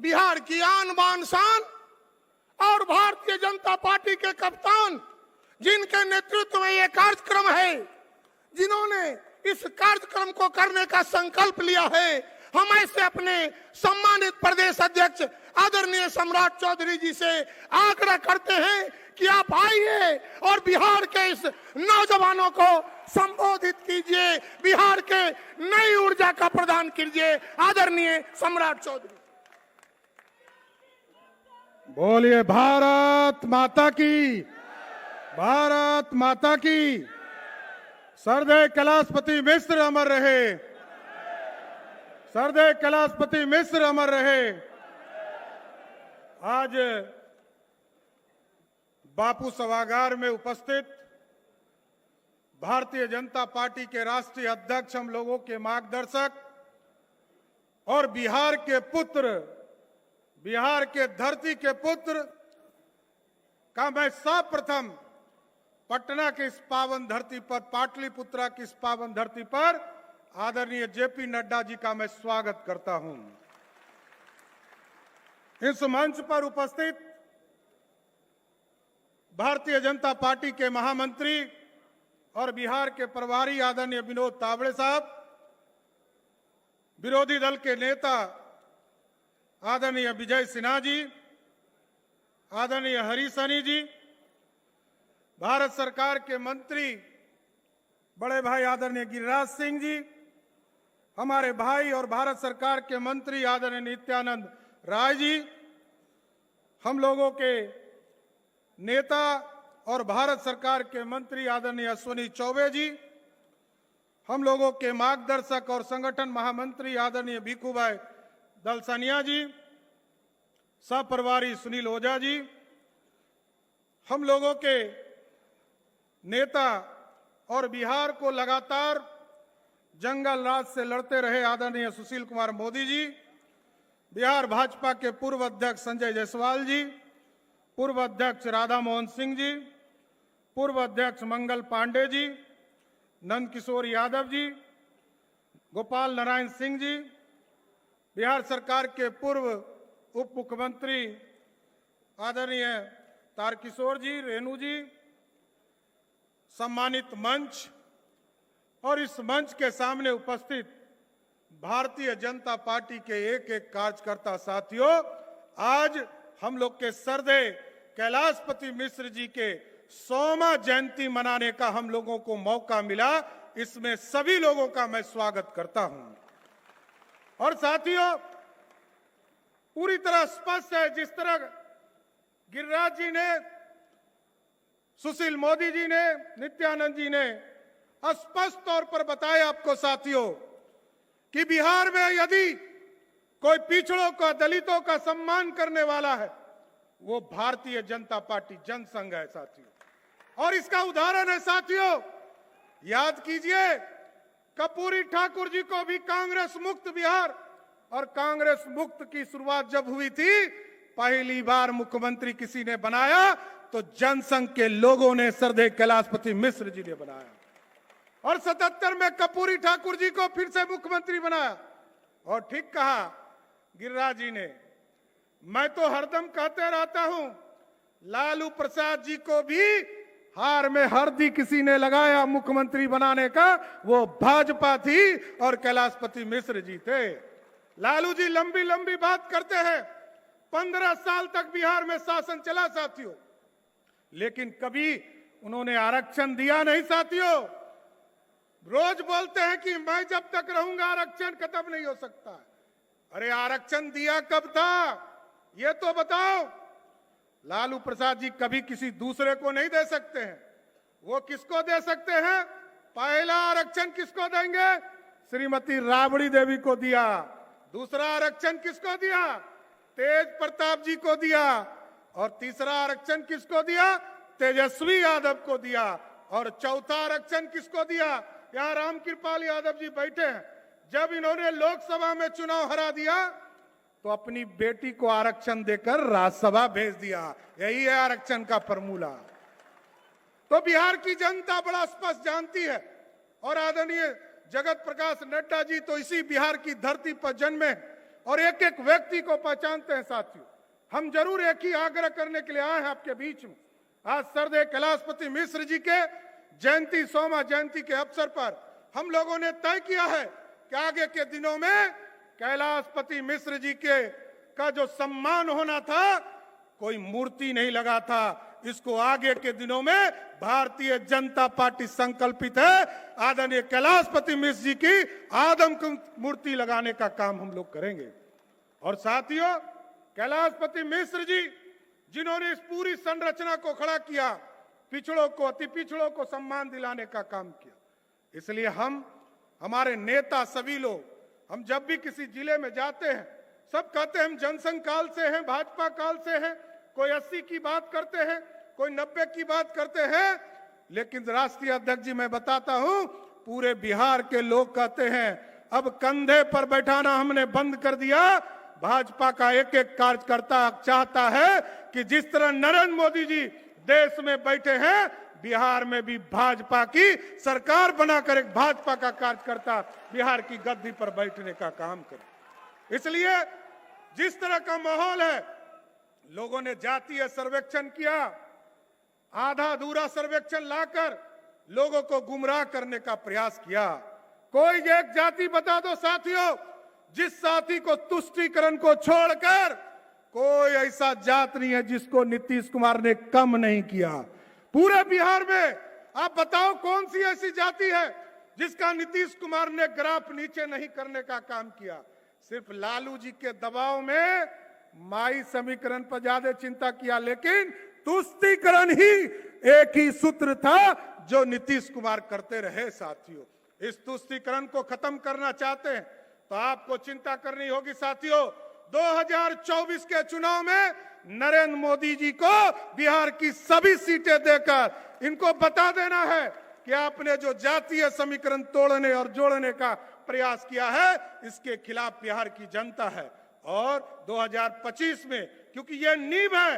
बिहार की आन बान शान और भारतीय जनता पार्टी के कप्तान, जिनके नेतृत्व में यह कार्यक्रम है, जिन्होंने इस कार्यक्रम को करने का संकल्प लिया है, हम ऐसे अपने सम्मानित प्रदेश अध्यक्ष आदरणीय सम्राट चौधरी जी से आग्रह करते हैं कि आप आइए और बिहार के इस नौजवानों को संबोधित कीजिए, बिहार के नई ऊर्जा का प्रदान कीजिए। आदरणीय सम्राट चौधरी। बोलिए भारत माता की, भारत माता की। सरदेव कैलाशपति मिश्र अमर रहे, सरदेव कैलाशपति मिश्र अमर रहे। आज बापू सभागार में उपस्थित भारतीय जनता पार्टी के राष्ट्रीय अध्यक्ष, हम लोगों के मार्गदर्शक और बिहार के पुत्र, बिहार के धरती के पुत्र का मैं सर्वप्रथम पटना की इस पावन धरती पर, पाटलिपुत्रा की इस पावन धरती पर आदरणीय जेपी नड्डा जी का मैं स्वागत करता हूं। इस मंच पर उपस्थित भारतीय जनता पार्टी के महामंत्री और बिहार के प्रभारी आदरणीय विनोद तावड़े साहब, विरोधी दल के नेता आदरणीय विजय सिन्हा जी, आदरणीय हरीश सनी जी, भारत सरकार के मंत्री बड़े भाई आदरणीय गिरिराज सिंह जी, हमारे भाई और भारत सरकार के मंत्री आदरणीय नित्यानंद राय जी, हम लोगों के नेता और भारत सरकार के मंत्री आदरणीय अश्विनी चौबे जी, हम लोगों के मार्गदर्शक और संगठन महामंत्री आदरणीय भिखूभाई दलसानिया जी, सहप्रभारी सुनील ओझा जी, हम लोगों के नेता और बिहार को लगातार जंगल राज से लड़ते रहे आदरणीय सुशील कुमार मोदी जी, बिहार भाजपा के पूर्व अध्यक्ष संजय जायसवाल जी, पूर्व अध्यक्ष राधा मोहन सिंह जी, पूर्व अध्यक्ष मंगल पांडे जी, नंद किशोर यादव जी, गोपाल नारायण सिंह जी, बिहार सरकार के पूर्व उप मुख्यमंत्री आदरणीय तारकिशोर जी, रेणु जी, सम्मानित मंच और इस मंच के सामने उपस्थित भारतीय जनता पार्टी के एक एक कार्यकर्ता साथियों, आज हम लोग के सरदेव कैलाशपति मिश्र जी के 100वां जयंती मनाने का हम लोगों को मौका मिला। इसमें सभी लोगों का मैं स्वागत करता हूं। और साथियों, पूरी तरह स्पष्ट है, जिस तरह गिरिराज जी ने, सुशील मोदी जी ने, नित्यानंद जी ने स्पष्ट तौर पर बताया आपको साथियों कि बिहार में यदि कोई पिछड़ों का, दलितों का सम्मान करने वाला है, वो भारतीय जनता पार्टी जनसंघ है साथियों। और इसका उदाहरण है साथियों, याद कीजिए कर्पूरी ठाकुर जी को भी कांग्रेस मुक्त बिहार और कांग्रेस मुक्त की शुरुआत जब हुई थी, पहली बार मुख्यमंत्री किसी ने बनाया तो जनसंघ के लोगों ने, सरदेव कैलाशपति मिश्र जी ने बनाया। और 77 में कर्पूरी ठाकुर जी को फिर से मुख्यमंत्री बनाया। और ठीक कहा गिरिराज जी ने, मैं तो हरदम कहते रहता हूं, लालू प्रसाद जी को भी हार में हरदी किसी ने लगाया मुख्यमंत्री बनाने का, वो भाजपा थी और कैलाशपति मिश्र जी थे। लालू जी लंबी लंबी बात करते हैं, 15 साल तक बिहार में शासन चला साथियों, लेकिन कभी उन्होंने आरक्षण दिया नहीं साथियों। रोज बोलते हैं कि मैं जब तक रहूंगा आरक्षण खत्म नहीं हो सकता। अरे आरक्षण दिया कब था, ये तो बताओ। लालू प्रसाद जी कभी किसी दूसरे को नहीं दे सकते हैं। वो किसको दे सकते हैं? पहला आरक्षण किसको देंगे? श्रीमती राबड़ी देवी को दिया। दूसरा आरक्षण किसको दिया? तेज प्रताप जी को दिया। और तीसरा आरक्षण किसको दिया? तेजस्वी यादव को दिया। और चौथा आरक्षण किसको दिया? यहाँ राम कृपाल यादव जी बैठे हैं। जब इन्होंने लोकसभा में चुनाव हरा दिया तो अपनी बेटी को आरक्षण देकर राज्यसभा भेज दिया। यही है आरक्षण का फॉर्मूला। तो बिहार की जनता बड़ा स्पष्ट जानती है। और आदरणीय जगत प्रकाश नड्डा जी तो इसी बिहार की धरती पर जन्मे और एक एक व्यक्ति को पहचानते हैं साथियों। हम जरूर एक ही आग्रह करने के लिए आए हैं आपके बीच में। आज सरदेव कैलाशपति मिश्र जी के जयंती 100वां जयंती के अवसर पर हम लोगों ने तय किया है कि आगे के दिनों में कैलाशपति मिश्र जी के का जो सम्मान होना था, कोई मूर्ति नहीं लगा था, इसको आगे के दिनों में भारतीय जनता पार्टी संकल्पित है आदरणीय कैलाशपति मिश्र जी की आदम मूर्ति लगाने का काम हम लोग करेंगे। और साथियों, कैलाशपति मिश्र जी जिन्होंने इस पूरी संरचना को खड़ा किया, पिछड़ों को, अति पिछड़ों को सम्मान दिलाने का काम किया, इसलिए हम, हमारे नेता, सभी लोग, हम जब भी किसी जिले में जाते हैं सब कहते हैं हम जनसंघ काल से हैं, भाजपा काल से हैं, कोई 80 की बात करते हैं, कोई 90 की बात करते हैं, लेकिन राष्ट्रीय अध्यक्ष जी मैं बताता हूं, पूरे बिहार के लोग कहते हैं अब कंधे पर बैठाना हमने बंद कर दिया। भाजपा का एक एक कार्यकर्ता चाहता है कि जिस तरह नरेंद्र मोदी जी देश में बैठे हैं, बिहार में भी भाजपा की सरकार बनाकर एक भाजपा का कार्यकर्ता बिहार की गद्दी पर बैठने का काम करे। इसलिए जिस तरह का माहौल है, लोगों ने जातीय सर्वेक्षण किया, आधा अधूरा सर्वेक्षण लाकर लोगों को गुमराह करने का प्रयास किया। कोई एक जाति बता दो साथियों, जिस साथी को तुष्टीकरण को छोड़कर कोई ऐसा जात नहीं है जिसको नीतीश कुमार ने कम नहीं किया। पूरे बिहार में आप बताओ कौन सी ऐसी जाति है जिसका नीतीश कुमार ने ग्राफ नीचे नहीं करने का काम किया। सिर्फ लालू जी के दबाव में माई समीकरण पर ज्यादा चिंता किया, लेकिन तुष्टीकरण ही एक ही सूत्र था जो नीतीश कुमार करते रहे। साथियों, इस तुष्टीकरण को खत्म करना चाहते हैं तो आपको चिंता करनी होगी साथियों। 2024 के चुनाव में नरेंद्र मोदी जी को बिहार की सभी सीटें देकर इनको बता देना है कि आपने जो जातीय समीकरण तोड़ने और जोड़ने का प्रयास किया है, इसके खिलाफ बिहार की जनता है। और 2025 में, क्योंकि यह नींव है,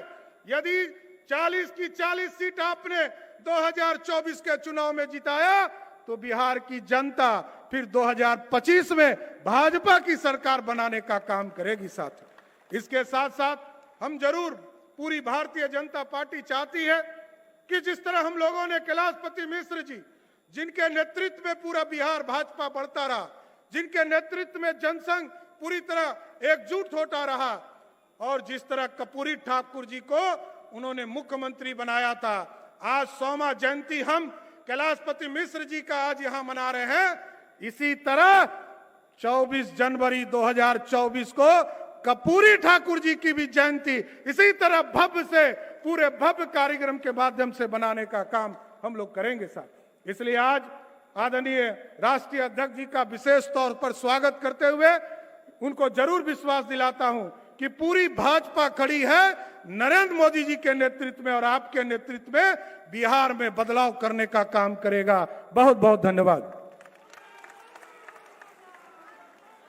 यदि 40 की 40 सीट आपने 2024 के चुनाव में जिताया तो बिहार की जनता फिर 2025 में भाजपा की सरकार बनाने का काम करेगी। साथ इसके साथ साथ हम जरूर, पूरी भारतीय जनता पार्टी चाहती है कि जिस तरह हम लोगों ने कैलाशपति मिश्र जी, जिनके नेतृत्व में पूरा बिहार भाजपा बढ़ता रहा, जिनके नेतृत्व में जनसंघ पूरी तरह एकजुट होता रहा, और जिस तरह कर्पूरी ठाकुर जी को उन्होंने मुख्यमंत्री बनाया था, आज 100वां जयंती हम कैलाशपति मिश्र जी का आज यहां मना रहे हैं। इसी तरह 24 जनवरी 2024 को कर्पूरी ठाकुर जी की भी जयंती इसी तरह भव्य से, पूरे भव्य कार्यक्रम के माध्यम से बनाने का काम हम लोग करेंगे साथ। इसलिए आज आदरणीय राष्ट्रीय अध्यक्ष जी का विशेष तौर पर स्वागत करते हुए उनको जरूर विश्वास दिलाता हूं कि पूरी भाजपा खड़ी है नरेंद्र मोदी जी के नेतृत्व में, और आपके नेतृत्व में बिहार में बदलाव करने का काम करेगा। बहुत बहुत धन्यवाद।